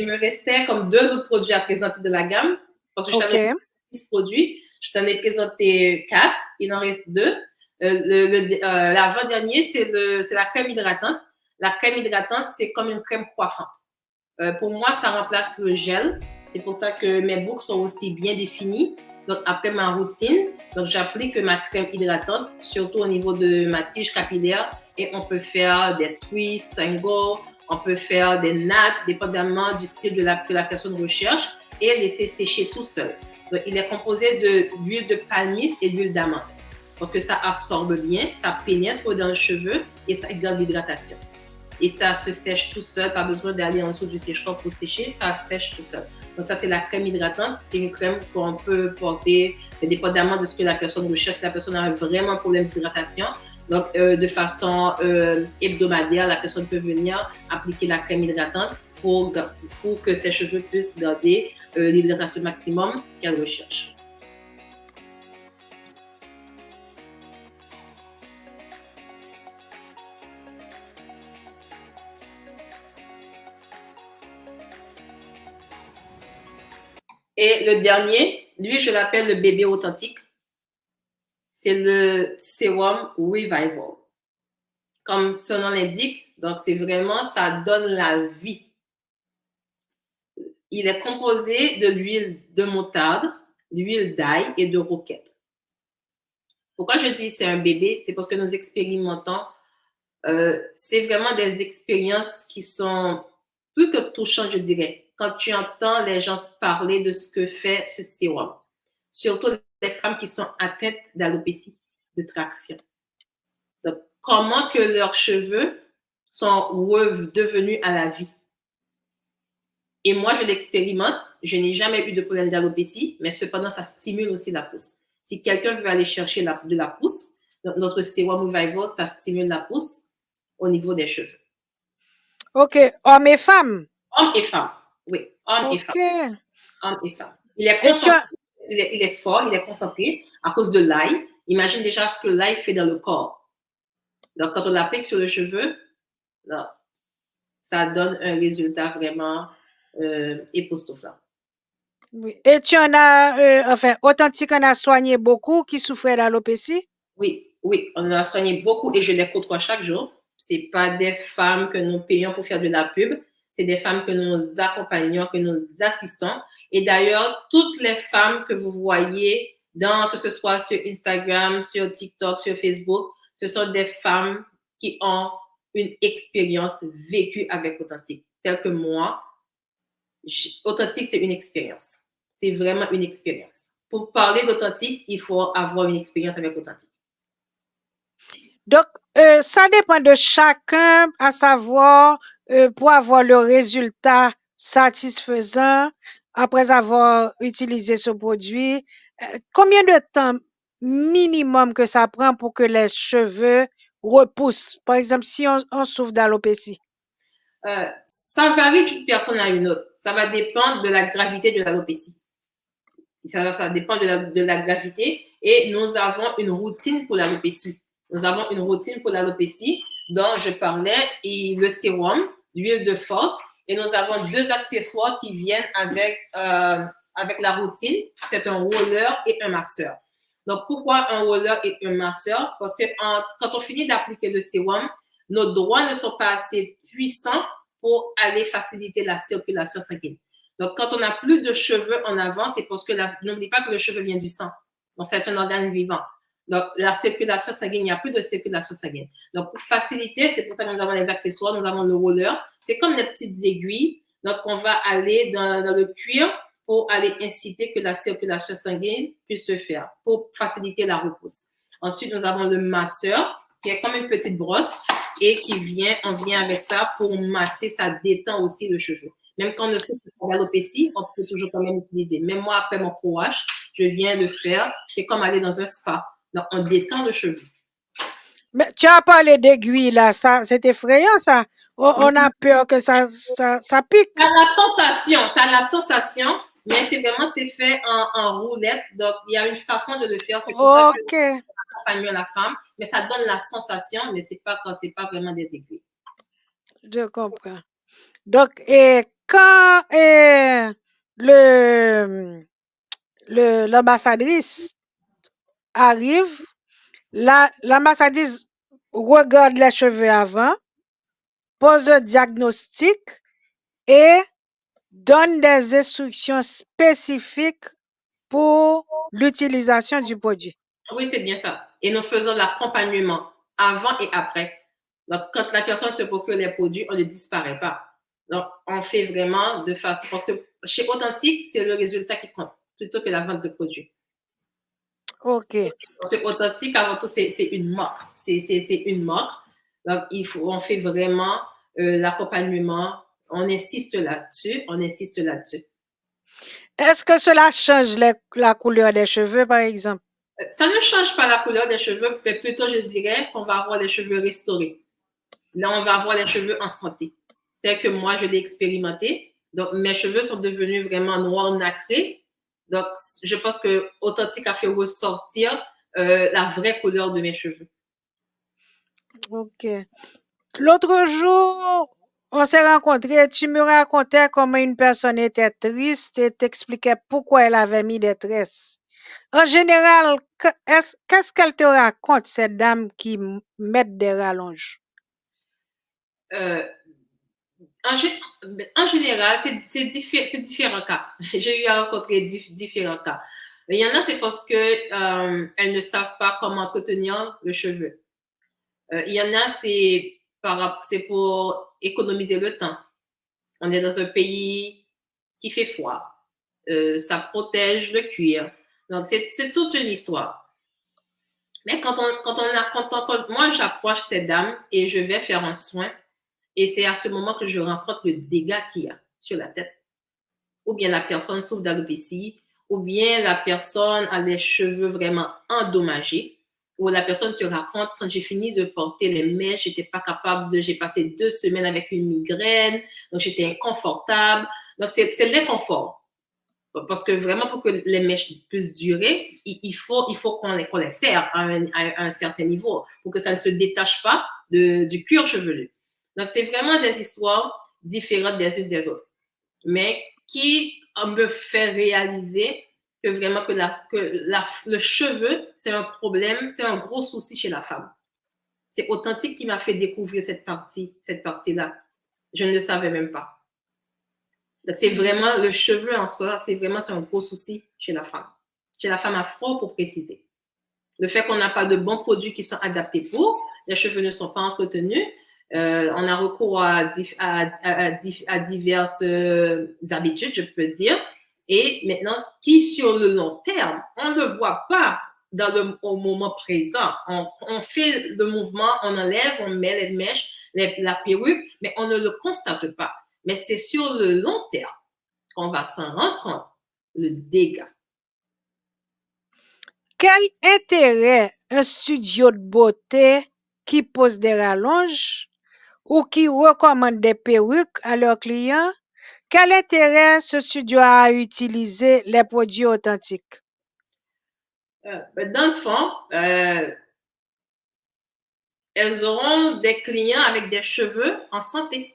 H: me restait comme 2 autres produits à présenter de la gamme. Parce que je t'avais présenté 6 produits, je t'en ai présenté 4, il en reste 2. L'avant-dernier, c'est la crème hydratante. La crème hydratante, c'est comme une crème coiffante. Pour moi, ça remplace le gel. C'est pour ça que mes boucles sont aussi bien définies. Donc, après ma routine, donc j'applique ma crème hydratante, surtout au niveau de ma tige capillaire. Et on peut faire des twists, singles, on peut faire des nattes, dépendamment du style que la personne recherche, et laisser sécher tout seul. Donc, il est composé d'huile de palmiste et d'huile d'amande. Parce que ça absorbe bien, ça pénètre dans le cheveu et ça garde l'hydratation. Et ça se sèche tout seul, pas besoin d'aller en dessous du sèche-top pour sécher, ça sèche tout seul. Donc ça, c'est la crème hydratante. C'est une crème qu'on peut porter dépendamment de ce que la personne recherche. Si la personne a vraiment un problème d'hydratation, donc de façon hebdomadaire, la personne peut venir appliquer la crème hydratante pour que ses cheveux puissent garder l'hydratation maximum qu'elle recherche. Et le dernier, lui, je l'appelle le bébé authentique. C'est le Serum Revival. Comme son nom l'indique, donc c'est vraiment, ça donne la vie. Il est composé de l'huile de moutarde, l'huile d'ail et de roquette. Pourquoi je dis c'est un bébé? C'est parce que nous expérimentons, c'est vraiment des expériences qui sont plus que touchantes, je dirais. Quand tu entends les gens parler de ce que fait ce sérum, surtout les femmes qui sont atteintes d'alopécie, de traction. Donc, comment que leurs cheveux sont devenus à la vie. Et moi, je l'expérimente. Je n'ai jamais eu de problème d'alopécie, mais cependant, ça stimule aussi la pousse. Si quelqu'un veut aller chercher de la pousse, notre Serum Revival, ça stimule la pousse au niveau des cheveux.
E: OK. Hommes et femmes?
H: Hommes et femmes, oui. Hommes et femmes. Hommes et femmes. Il est concentré, il est fort, il est concentré à cause de l'ail. Imagine déjà ce que l'ail fait dans le corps. Donc, quand on l'applique sur le cheveu, là, ça donne un résultat vraiment époustouflant.
E: Oui. Et tu en as, Authentique en a soigné beaucoup qui souffraient d'alopécie?
H: Oui, on en a soigné beaucoup et je les côtoie chaque jour. C'est pas des femmes que nous payons pour faire de la pub, c'est des femmes que nous accompagnons, que nous assistons. Et d'ailleurs, toutes les femmes que vous voyez, que ce soit sur Instagram, sur TikTok, sur Facebook, ce sont des femmes qui ont une expérience vécue avec Authentique. Tel que moi, Authentique, c'est une expérience. C'est vraiment une expérience. Pour parler d'Authentique, il faut avoir une expérience avec Authentique.
E: Donc, ça dépend de chacun, à savoir, pour avoir le résultat satisfaisant après avoir utilisé ce produit, combien de temps minimum que ça prend pour que les cheveux repoussent? Par exemple, si on souffre d'alopécie.
H: Ça varie d'une personne à une autre. Ça va dépendre de la gravité de l'alopécie. Ça dépend de la gravité. Et nous avons une routine pour l'alopécie. Nous avons une routine pour l'alopécie dont je parlais, et le sérum, l'huile de force, et nous avons 2 accessoires qui viennent avec la routine. C'est un roller et un masseur. Donc, pourquoi un roller et un masseur? Parce que quand on finit d'appliquer le sérum, nos doigts ne sont pas assez puissants pour aller faciliter la circulation sanguine. Donc, quand on n'a plus de cheveux en avant, c'est parce que n'oublie pas que le cheveu vient du sang. Donc, c'est un organe vivant. Donc, la circulation sanguine, il n'y a plus de circulation sanguine. Donc, pour faciliter, c'est pour ça que nous avons les accessoires, nous avons le roller. C'est comme des petites aiguilles. Donc, on va aller dans le cuir pour aller inciter que la circulation sanguine puisse se faire, pour faciliter la repousse. Ensuite, nous avons le masseur, qui est comme une petite brosse et on vient avec ça pour masser, ça détend aussi le cheveu. Même quand on ne souffre pas d'alopécie, on peut toujours quand même utiliser. Même moi, après mon courage, je viens le faire. C'est comme aller dans un spa. Donc, on détend le cheveu.
E: Mais tu as parlé d'aiguille, là, ça, c'est effrayant, ça. On a peur que ça pique.
H: Ça a la sensation, mais c'est fait en roulette. Donc, il y a une façon de le faire. C'est pour ça que accompagne la femme. Mais ça donne la sensation, mais c'est pas vraiment des aiguilles.
E: Je comprends. Donc, quand l'ambassadrice arrive, l'ambassadrice regarde les cheveux avant, pose un diagnostic et donne des instructions spécifiques pour l'utilisation du produit.
H: Oui, c'est bien ça. Et nous faisons l'accompagnement avant et après. Donc, quand la personne se procure les produits, on ne disparaît pas. Donc, on fait vraiment de façon... Parce que chez Authentique, c'est le résultat qui compte plutôt que la vente de produits.
E: OK.
H: Parce que Authentique, avant tout, c'est une marque. C'est une marque. Donc, on fait vraiment l'accompagnement. On insiste là-dessus.
E: Est-ce que cela change la couleur des cheveux, par exemple?
H: Ça ne change pas la couleur des cheveux, mais plutôt, je dirais qu'on va avoir les cheveux restaurés. Là, on va avoir les cheveux en santé. Tel que moi, je l'ai expérimenté. Donc, mes cheveux sont devenus vraiment noirs nacrés. Donc, je pense que Authentique a fait ressortir la vraie couleur de mes cheveux.
E: OK. L'autre jour, on s'est rencontrés. Tu me racontais comment une personne était triste et t'expliquais pourquoi elle avait mis des tresses. En général, qu'est-ce qu'elle te raconte, cette dame qui met des rallonges?
H: En général, c'est différents cas. J'ai eu à rencontrer différents cas. Il y en a, c'est parce que elles ne savent pas comment entretenir le cheveu. Il y en a, c'est pour économiser le temps. On est dans un pays qui fait froid. Ça protège le cuir. Donc, c'est toute une histoire. Mais moi, j'approche cette dame et je vais faire un soin, et c'est à ce moment que je rencontre le dégât qu'il y a sur la tête. Ou bien la personne souffre d'alopécie, ou bien la personne a les cheveux vraiment endommagés, ou la personne te raconte, quand j'ai fini de porter les mèches, j'ai passé 2 semaines avec une migraine, donc j'étais inconfortable. Donc, c'est l'inconfort. Parce que vraiment, pour que les mèches puissent durer, il faut qu'on les serre à un certain niveau pour que ça ne se détache pas du cuir chevelu. Donc, c'est vraiment des histoires différentes des unes des autres, mais qui me fait réaliser que vraiment le cheveu, c'est un problème, c'est un gros souci chez la femme. C'est Authentique qui m'a fait découvrir cette partie-là. Je ne le savais même pas. Donc, c'est vraiment le cheveu en soi, c'est un gros souci chez la femme afro pour préciser. Le fait qu'on n'a pas de bons produits qui sont adaptés pour, les cheveux ne sont pas entretenus, on a recours à diverses habitudes, je peux dire, et maintenant, qui sur le long terme, on ne le voit pas au moment présent. On fait le mouvement, on enlève, on met les mèches, la perruque, mais on ne le constate pas. Mais c'est sur le long terme qu'on va s'en rendre compte, le dégât.
E: Quel intérêt un studio de beauté qui pose des rallonges ou qui recommande des perruques à leurs clients, quel intérêt ce studio a à utiliser les produits authentiques?
H: Dans le fond, elles auront des clients avec des cheveux en santé.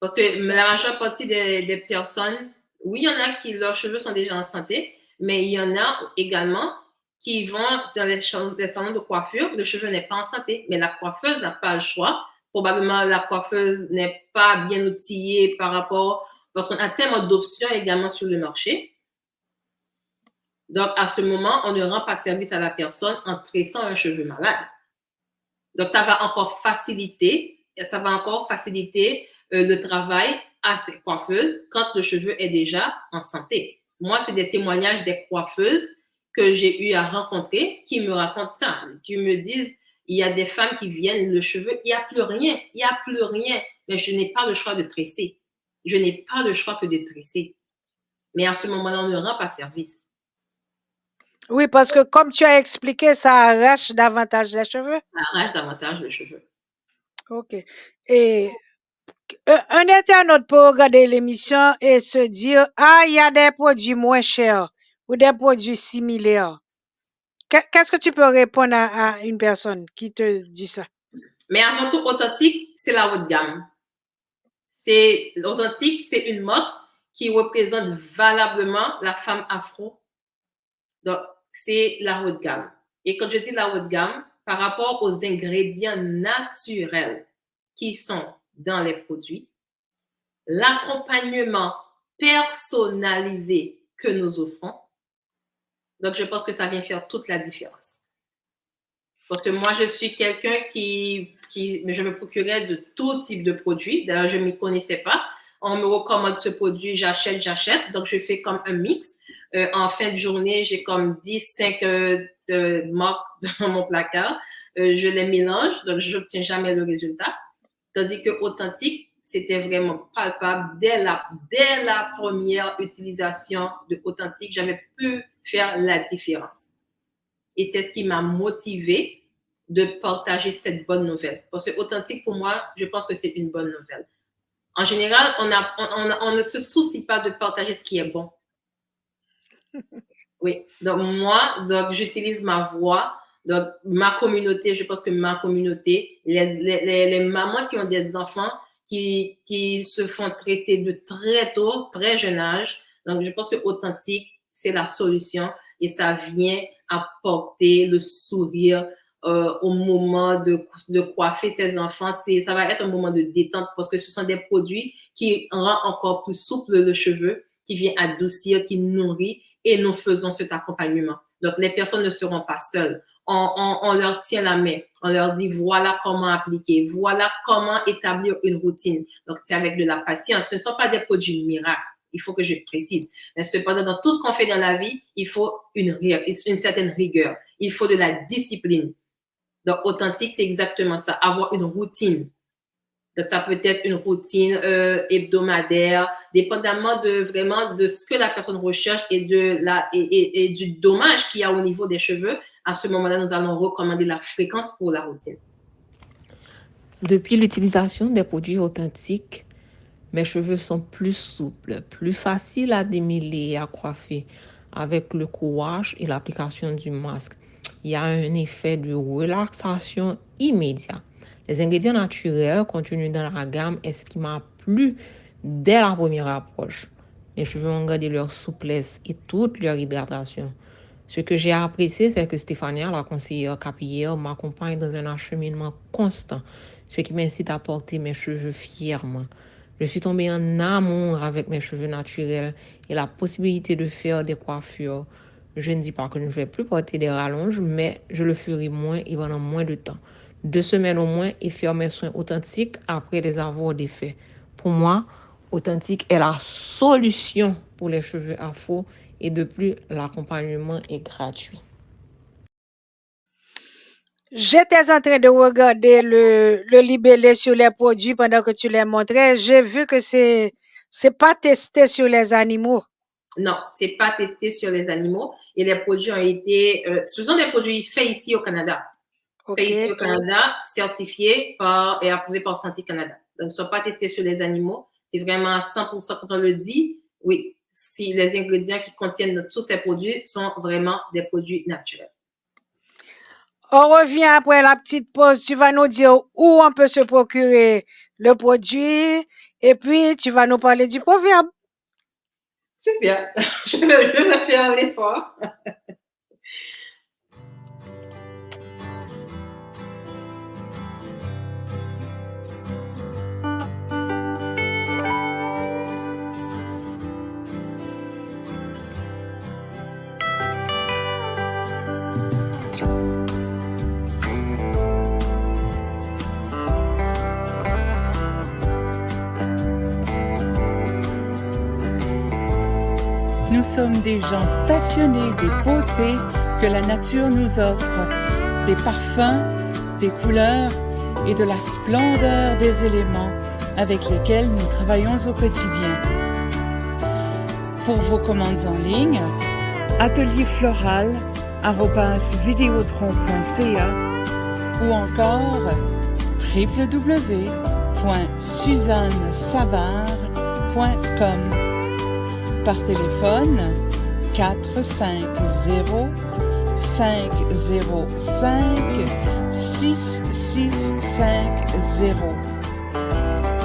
H: Parce que la majeure partie des personnes, oui, il y en a qui leurs cheveux sont déjà en santé, mais il y en a également qui vont dans les salons de coiffure, le cheveu n'est pas en santé, mais la coiffeuse n'a pas le choix. Probablement, la coiffeuse n'est pas bien outillée parce qu'on a tellement d'options également sur le marché. Donc, à ce moment, on ne rend pas service à la personne en tressant un cheveu malade. Donc, ça va encore faciliter le travail à ces coiffeuses quand le cheveu est déjà en santé. Moi, c'est des témoignages des coiffeuses que j'ai eu à rencontrer qui me racontent ça, qui me disent, il y a des femmes qui viennent, le cheveu, il n'y a plus rien, mais je n'ai pas le choix de tresser. Je n'ai pas le choix que de tresser. Mais à ce moment-là, on ne rend pas service.
E: Oui, parce que comme tu as expliqué, ça arrache davantage les cheveux.
H: Ça arrache davantage les cheveux.
E: OK. Et un internaute peut regarder l'émission et se dire, il y a des produits moins chers ou des produits similaires. Qu'est-ce que tu peux répondre à une personne qui te dit ça?
H: Mais avant tout, Authentique, c'est la haute gamme. Authentique, c'est une marque qui représente valablement la femme afro. Donc, c'est la haute gamme. Et quand je dis la haute gamme, par rapport aux ingrédients naturels qui sont dans les produits, l'accompagnement personnalisé que nous offrons, donc je pense que ça vient faire toute la différence. Parce que moi, je suis quelqu'un qui je me procurais de tout type de produits. D'ailleurs, je ne m'y connaissais pas. On me recommande ce produit, j'achète. Donc, je fais comme un mix. En fin de journée, j'ai comme 5 marques dans mon placard. Je les mélange, donc je n'obtiens jamais le résultat. Tandis que Authentique, c'était vraiment palpable. Dès la première utilisation de Authentique, j'avais pu faire la différence. Et c'est ce qui m'a motivée de partager cette bonne nouvelle. Parce que Authentique, pour moi, je pense que c'est une bonne nouvelle. En général, on ne se soucie pas de partager ce qui est bon. Oui. Donc, j'utilise ma voix. Donc, ma communauté, je pense que ma communauté, les mamans qui ont des enfants qui se font tresser de très tôt, très jeune âge. Donc, je pense que Authentique, c'est la solution et ça vient apporter le sourire au moment de coiffer ses enfants. Ça va être un moment de détente parce que ce sont des produits qui rendent encore plus souple le cheveu, qui vient adoucir, qui nourrit et nous faisons cet accompagnement. Donc, les personnes ne seront pas seules. On leur tient la main. On leur dit, voilà comment appliquer. Voilà comment établir une routine. Donc, c'est avec de la patience. Ce ne sont pas des produits miracles. Il faut que je précise. Mais cependant, dans tout ce qu'on fait dans la vie, il faut une certaine rigueur. Il faut de la discipline. Donc, authentique, c'est exactement ça. Avoir une routine. Donc, ça peut être une routine hebdomadaire, dépendamment de vraiment de ce que la personne recherche et du dommage qu'il y a au niveau des cheveux. À ce moment-là, nous allons recommander la fréquence pour la routine.
I: Depuis l'utilisation des produits authentiques, mes cheveux sont plus souples, plus faciles à démêler et à coiffer avec le co-wash et l'application du masque. Il y a un effet de relaxation immédiat. Les ingrédients naturels contenus dans la gamme est ce qui m'a plu dès la première approche. Mes cheveux ont gardé leur souplesse et toute leur hydratation. Ce que j'ai apprécié, c'est que Stéphania, la conseillère capillaire, m'accompagne dans un acheminement constant, ce qui m'incite à porter mes cheveux fièrement. Je suis tombée en amour avec mes cheveux naturels et la possibilité de faire des coiffures. Je ne dis pas que je ne vais plus porter des rallonges, mais je le ferai moins et pendant moins de temps. 2 semaines au moins et faire mes soins authentiques après les avoir défaits. Pour moi, authentique est la solution pour les cheveux afro et de plus, l'accompagnement est gratuit.
E: J'étais en train de regarder le libellé sur les produits pendant que tu les montrais. J'ai vu que c'est pas testé sur les animaux.
H: Non, c'est pas testé sur les animaux et les produits ont été, ce sont des produits faits ici au Canada.
E: Okay.
H: Faits ici au Canada, certifiés et approuvés par Santé Canada. Donc, ils ne sont pas testés sur les animaux. C'est vraiment à 100% quand on le dit. Oui, si les ingrédients qui contiennent tous ces produits sont vraiment des produits naturels.
E: On revient après la petite pause. Tu vas nous dire où on peut se procurer le produit et puis tu vas nous parler du proverbe.
H: Super. Je vais faire l'effort.
K: Nous sommes des gens passionnés des beautés que la nature nous offre, des parfums, des couleurs et de la splendeur des éléments avec lesquels nous travaillons au quotidien. Pour vos commandes en ligne, atelierfloral@videotron.ca ou encore www.suzannesavard.com. Par téléphone 450 505 6650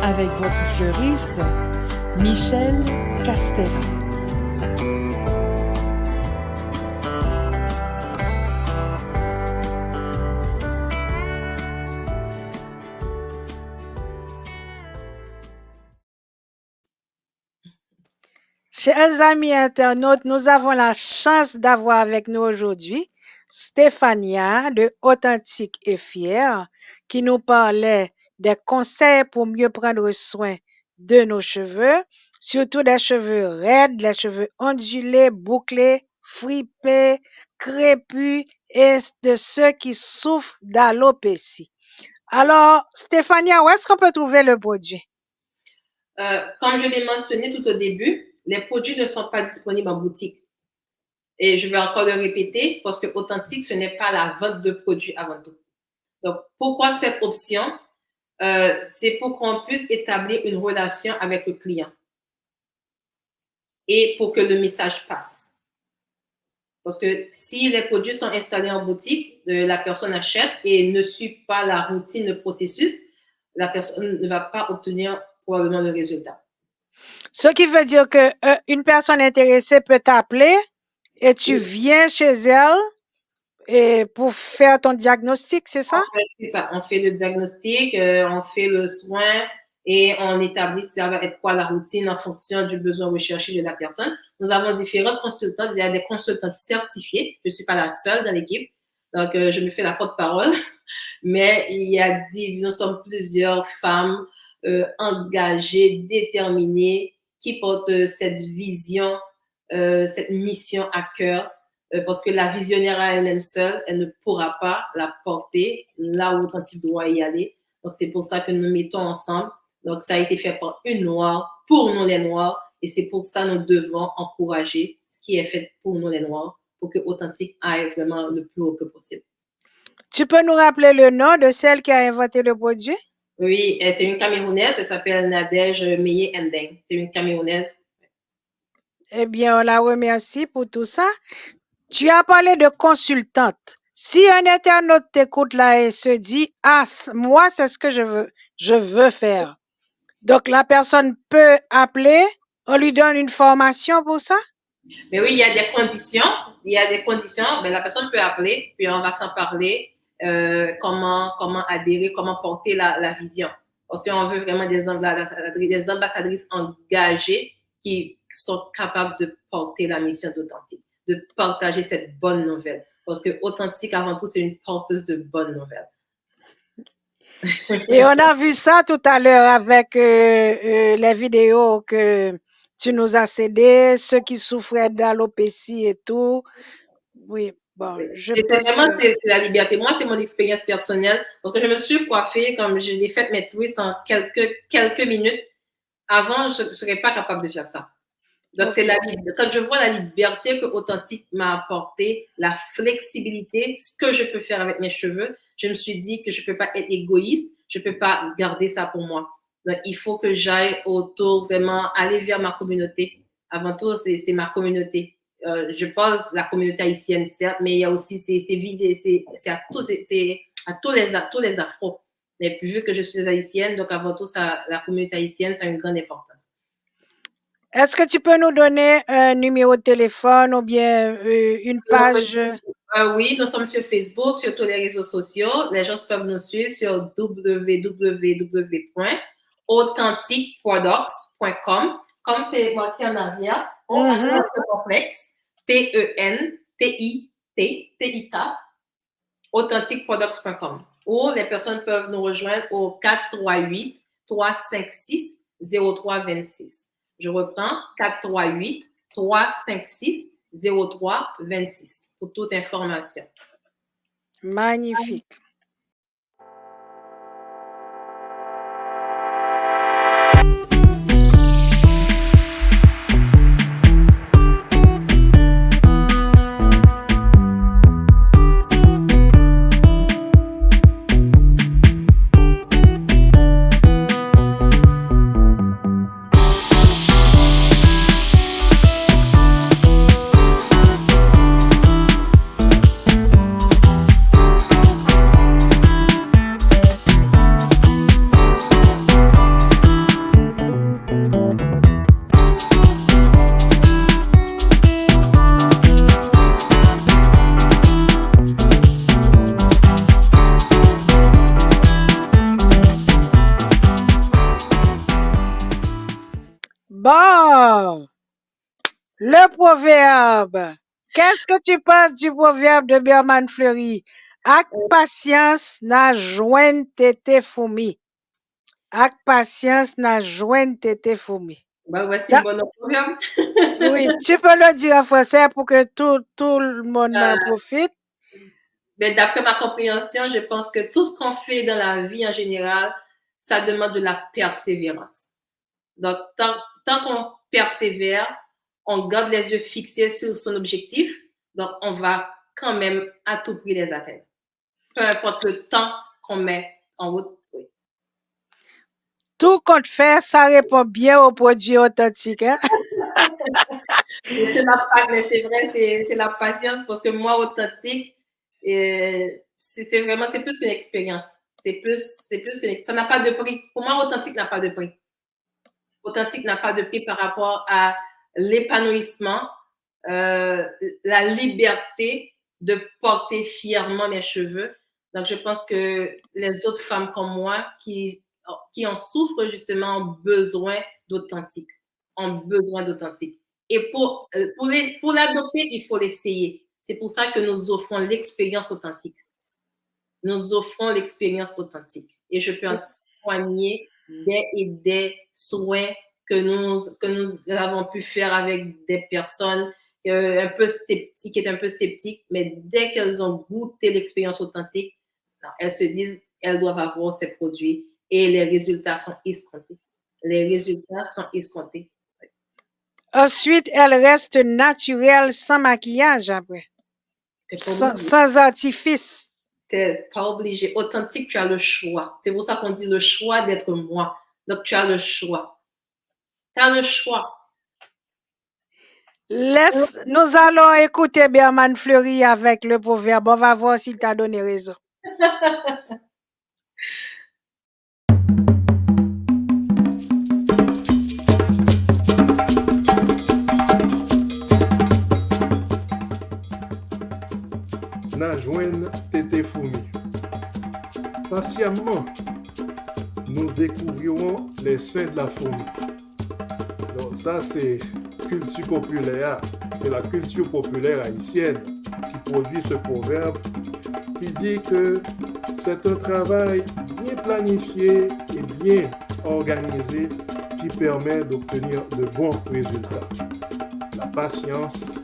K: avec votre fleuriste Michel Castera.
E: Chers amis internautes, nous avons la chance d'avoir avec nous aujourd'hui Stéphania de Authentique et Fière qui nous parlait des conseils pour mieux prendre soin de nos cheveux, surtout des cheveux raides, les cheveux ondulés, bouclés, fripés, crépus et de ceux qui souffrent d'alopécie. Alors, Stéphania, où est-ce qu'on peut trouver le produit?
H: Comme je l'ai mentionné tout au début, les produits ne sont pas disponibles en boutique. Et je vais encore le répéter parce que authentique, ce n'est pas la vente de produits avant tout. Donc, pourquoi cette option? C'est pour qu'on puisse établir une relation avec le client et pour que le message passe. Parce que si les produits sont installés en boutique, la personne achète et ne suit pas la routine, le processus, la personne ne va pas obtenir probablement le résultat.
E: Ce qui veut dire que une personne intéressée peut t'appeler et tu viens chez elle et pour faire ton diagnostic, c'est ça?
H: C'est ça. On fait le diagnostic, on fait le soin et on établit ça va être quoi la routine en fonction du besoin recherché de la personne. Nous avons différents consultants. Il y a des consultantes certifiées. Je ne suis pas la seule dans l'équipe. Donc, je me fais la porte-parole. Mais nous sommes plusieurs femmes engagées, déterminées, qui porte cette vision, cette mission à cœur, parce que la visionnaire à elle-même seule, elle ne pourra pas la porter là où Authentique doit y aller. Donc, c'est pour ça que nous mettons ensemble. Donc, ça a été fait par une Noire, pour nous les Noirs, et c'est pour ça que nous devons encourager ce qui est fait pour nous les Noirs, pour que Authentique aille vraiment le plus haut que possible.
E: Tu peux nous rappeler le nom de celle qui a inventé le produit?
H: Oui, c'est une Camerounaise, elle s'appelle Nadège Meye Ndeng. C'est une Camerounaise.
E: Eh bien, on la remercie pour tout ça. Tu as parlé de consultante. Si un internaute t'écoute là et se dit, ah, moi, c'est ce que je veux faire. Donc, la personne peut appeler, on lui donne une formation pour ça?
H: Mais oui, il y a des conditions. Mais la personne peut appeler, puis on va s'en parler, comment adhérer, comment porter la vision. Parce qu'on veut vraiment des ambassadrices engagées qui sont capables de porter la mission d'Authentique, de partager cette bonne nouvelle. Parce que Authentique, avant tout, c'est une porteuse de bonnes nouvelles.
E: Et on a vu ça tout à l'heure avec les vidéos que tu nous as cédées, ceux qui souffraient d'alopécie et tout. Oui, bon, je pense
H: c'est la liberté. Moi, c'est mon expérience personnelle. Parce que je me suis coiffée, comme j'ai fait mes twists en quelques minutes. Avant, je ne serais pas capable de faire ça. Donc, c'est quand je vois la liberté que Authentique m'a apportée, la flexibilité, ce que je peux faire avec mes cheveux, je me suis dit que je ne peux pas être égoïste, je ne peux pas garder ça pour moi. Donc, il faut que j'aille autour, vraiment aller vers ma communauté. Avant tout, c'est ma communauté. Je parle de la communauté haïtienne, certes, mais il y a aussi, c'est à tous les afros. Mais vu que je suis haïtienne, donc avant tout, la communauté haïtienne, ça a une grande importance.
E: Est-ce que tu peux nous donner un numéro de téléphone ou bien une page?
H: Oui, nous sommes sur Facebook, sur tous les réseaux sociaux. Les gens peuvent nous suivre sur www.authentiqueproducts.com. Comme c'est marqué en arrière, complexe, TENTIT, authentiqueproducts.com. Ou les personnes peuvent nous rejoindre au 438-356-0326. Je reprends, 438-356-0326 pour toute information.
E: Magnifique. Bon, le proverbe. Qu'est-ce que tu penses du proverbe de Berman Fleury? Avec patience n'a joint tété fourmi. Avec patience n'a joint tété fourmi.
H: Bah, voici un bon proverbe.
E: Oui, tu peux le dire en français pour que tout le monde en profite.
H: Ben, d'après ma compréhension, je pense que tout ce qu'on fait dans la vie en général, ça demande de la persévérance. Donc, tant qu'on persévère, on garde les yeux fixés sur son objectif, donc on va quand même à tout prix les atteindre. Peu importe le temps qu'on met en route. Oui.
E: Tout compte fait, ça répond bien aux produits authentiques. Hein?
H: Mais c'est vrai, c'est la patience parce que moi, Authentique, c'est plus qu'une expérience. C'est plus ça n'a pas de prix. Pour moi, Authentique n'a pas de prix. Authentique n'a pas de prix par rapport à l'épanouissement, la liberté de porter fièrement mes cheveux. Donc, je pense que les autres femmes comme moi qui en souffrent justement ont besoin d'authentique. Et pour l'adopter, il faut l'essayer. C'est pour ça que nous offrons l'expérience authentique. Et je peux en témoigner des soins que nous avons pu faire avec des personnes un peu sceptiques, mais dès qu'elles ont goûté l'expérience authentique, elles se disent elles doivent avoir ces produits et les résultats sont escomptés.
E: Ensuite, elles restent naturelles, sans maquillage après. Sans artifice.
H: T'es pas obligé. Authentique, tu as le choix. C'est pour ça qu'on dit le choix d'être moi. Donc, tu as le choix. Tu as le choix.
E: Nous allons écouter Berman Fleury avec le proverbe. On va voir s'il t'a donné raison.
G: Najwen Tété Foumi. Patiemment, nous découvrirons les saints de la fourmi. Donc ça, c'est culture populaire. C'est la culture populaire haïtienne qui produit ce proverbe qui dit que c'est un travail bien planifié et bien organisé qui permet d'obtenir de bons résultats. La patience,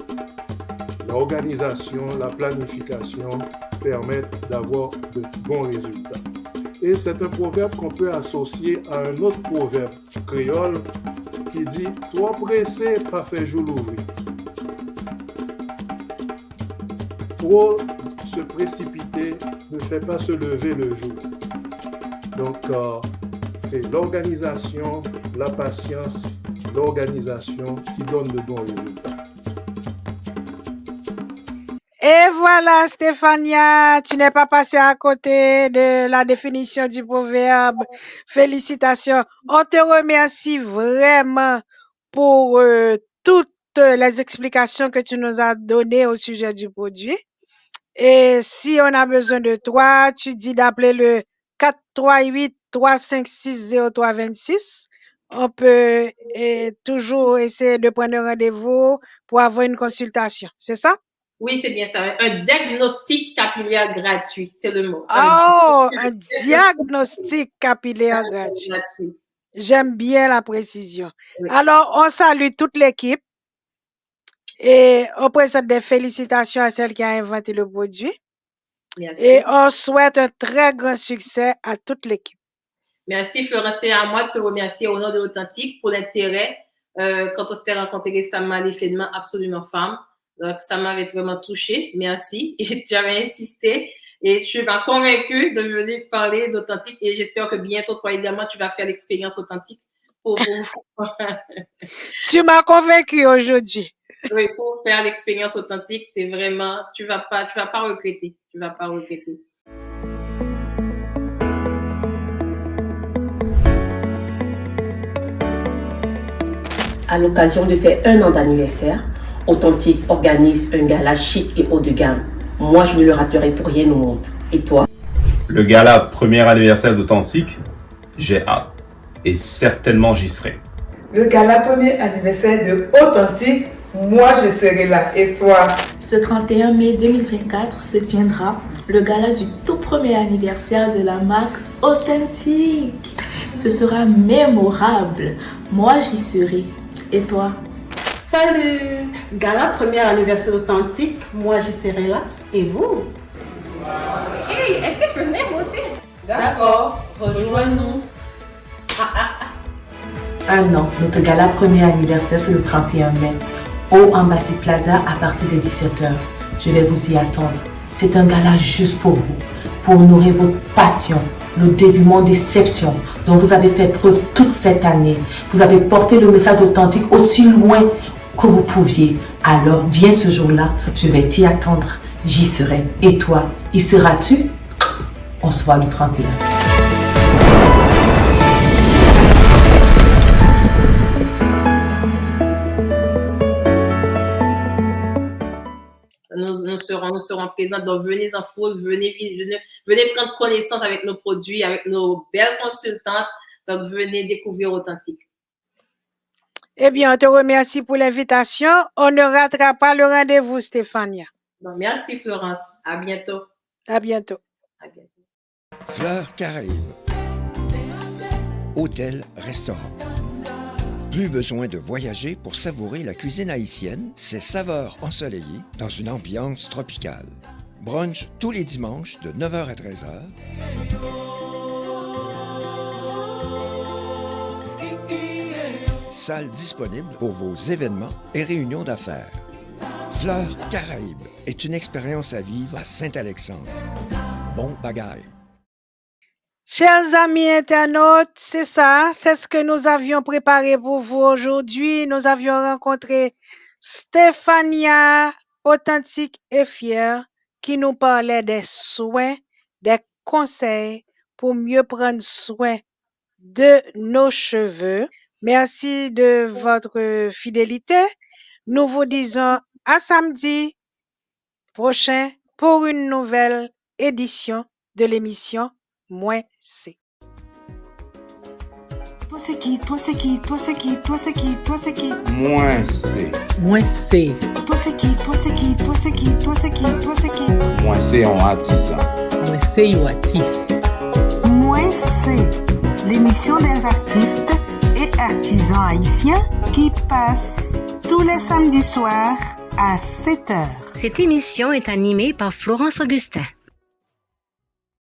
G: l'organisation, la planification permettent d'avoir de bons résultats. Et c'est un proverbe qu'on peut associer à un autre proverbe créole qui dit « Trop pressé, pas fait jour l'ouvrir ». Trop se précipiter ne fait pas se lever le jour. Donc, c'est l'organisation, la patience, l'organisation qui donne de bons résultats.
E: Et voilà, Stéphania, tu n'es pas passée à côté de la définition du proverbe. Félicitations. On te remercie vraiment pour toutes les explications que tu nous as données au sujet du produit. Et si on a besoin de toi, tu dis d'appeler le 438-356-0326. On peut toujours essayer de prendre un rendez-vous pour avoir une consultation. C'est ça?
H: Oui, c'est bien ça. Un diagnostic capillaire gratuit, c'est le mot.
E: Oh, un diagnostic capillaire gratuit. J'aime bien la précision. Oui. Alors, on salue toute l'équipe et on présente des félicitations à celle qui a inventé le produit. Merci. Et on souhaite un très grand succès à toute l'équipe.
H: Merci Florence, c'est à moi de te remercier au nom de l'Authentique pour l'intérêt. Quand on s'était rencontrés récemment, l'événement Absolument Femme. Donc, ça m'avait vraiment touchée. Merci. Et tu avais insisté et tu m'as convaincue de venir parler d'Authentique. Et j'espère que bientôt, toi également, tu vas faire l'expérience Authentique.
E: Tu m'as convaincue aujourd'hui.
H: Oui, pour faire l'expérience Authentique, c'est vraiment, tu vas pas regretter. Tu vas pas regretter.
L: À l'occasion de ses 1 an d'anniversaire, Authentique organise un gala chic et haut de gamme. Moi, je ne le raterai pour rien au monde. Et toi?
M: Le gala premier anniversaire d'Authentique, j'ai hâte. Et certainement, j'y serai.
N: Le gala premier anniversaire de Authentique, moi, je serai là. Et toi?
I: Ce 31 mai 2024 se tiendra le gala du tout premier anniversaire de la marque Authentique. Ce sera mémorable. Moi, j'y serai. Et toi?
O: Salut! Gala premier anniversaire Authentique, moi j'y serai là. Et vous?
P: Hey, est-ce que je peux venir moi aussi?
Q: D'accord, rejoins-nous.
I: 1 an, notre gala premier anniversaire c'est le 31 mai. Au Embassy Plaza à partir de 17h. Je vais vous y attendre. C'est un gala juste pour vous, pour honorer votre passion, le dévouement d'exception dont vous avez fait preuve toute cette année. Vous avez porté le message Authentique aussi loin que vous pouviez. Alors, viens ce jour-là, je vais t'y attendre. J'y serai. Et toi, y seras-tu? On se voit le 31.
H: Nous serons présents, donc venez en foule, venez prendre connaissance avec nos produits, avec nos belles consultantes, donc venez découvrir Authentique.
E: Eh bien, on te remercie pour l'invitation. On ne ratera pas le rendez-vous, Stéphania.
H: Donc, merci Florence, à bientôt.
E: À bientôt.
H: À bientôt.
R: Fleurs Caraïbes, hôtel, restaurant. Plus besoin de voyager pour savourer la cuisine haïtienne, ses saveurs ensoleillées dans une ambiance tropicale. Brunch tous les dimanches de 9h à 13h. Salle disponible pour vos événements et réunions d'affaires. Fleurs Caraïbes est une expérience à vivre à Saint-Alexandre. Bon bagaille.
E: Chers amis internautes, c'est ça, c'est ce que nous avions préparé pour vous aujourd'hui. Nous avions rencontré Stéphania, authentique et fière, qui nous parlait des soins, des conseils pour mieux prendre soin de nos cheveux. Merci de votre fidélité. Nous vous disons à samedi prochain pour une nouvelle édition de l'émission Moi c'est.
A: Toi c'est qui? Toi c'est qui? Toi c'est qui? Toi c'est qui? Toi c'est qui?
B: Moi c'est.
C: Moi c'est.
A: Toi c'est qui? Toi c'est qui? Toi c'est qui? Toi c'est qui? Toi c'est qui?
B: Moi c'est un artisan.
C: Moi c'est un artiste.
A: Moi c'est l'émission des artistes et artisans haïtiens qui passe tous les samedis soirs à 7h.
D: Cette émission est animée par Florence Augustin.